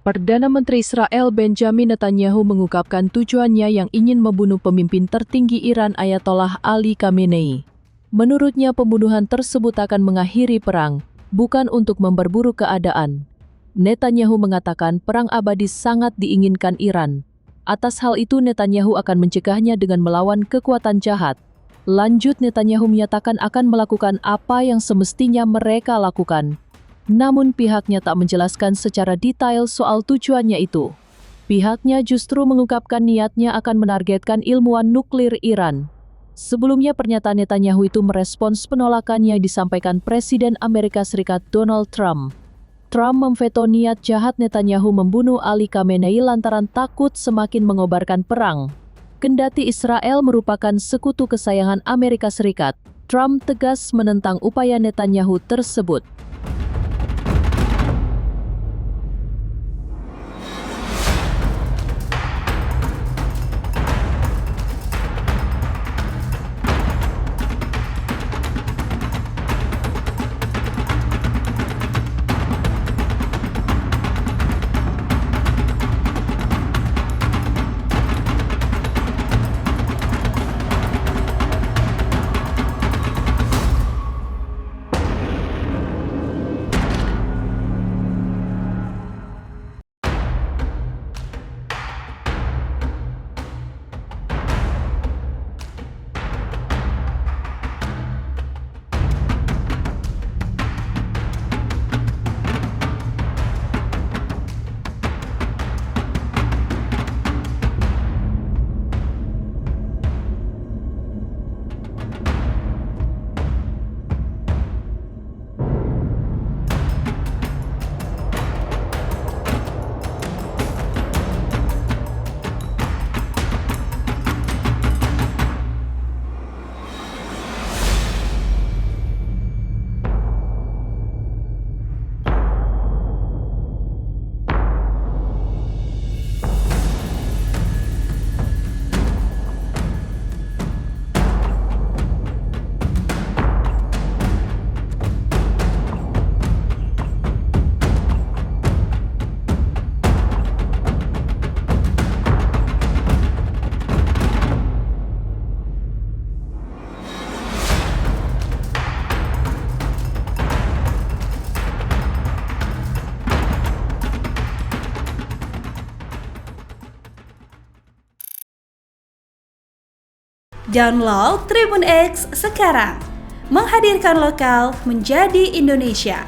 Perdana Menteri Israel Benjamin Netanyahu mengungkapkan tujuannya yang ingin membunuh pemimpin tertinggi Iran Ayatollah Ali Khamenei. Menurutnya pembunuhan tersebut akan mengakhiri perang, bukan untuk memperburuk keadaan. Netanyahu mengatakan perang abadi sangat diinginkan Iran. Atas hal itu Netanyahu akan mencegahnya dengan melawan kekuatan jahat. Lanjut Netanyahu menyatakan akan melakukan apa yang semestinya mereka lakukan. Namun pihaknya tak menjelaskan secara detail soal tujuannya itu. Pihaknya justru mengungkapkan niatnya akan menargetkan ilmuwan nuklir Iran. Sebelumnya pernyataan Netanyahu itu merespons penolakan yang disampaikan Presiden Amerika Serikat Donald Trump. Trump memveto niat jahat Netanyahu membunuh Ali Khamenei lantaran takut semakin mengobarkan perang. Kendati Israel merupakan sekutu kesayangan Amerika Serikat, Trump tegas menentang upaya Netanyahu tersebut. Download Tribun X sekarang, menghadirkan lokal menjadi Indonesia.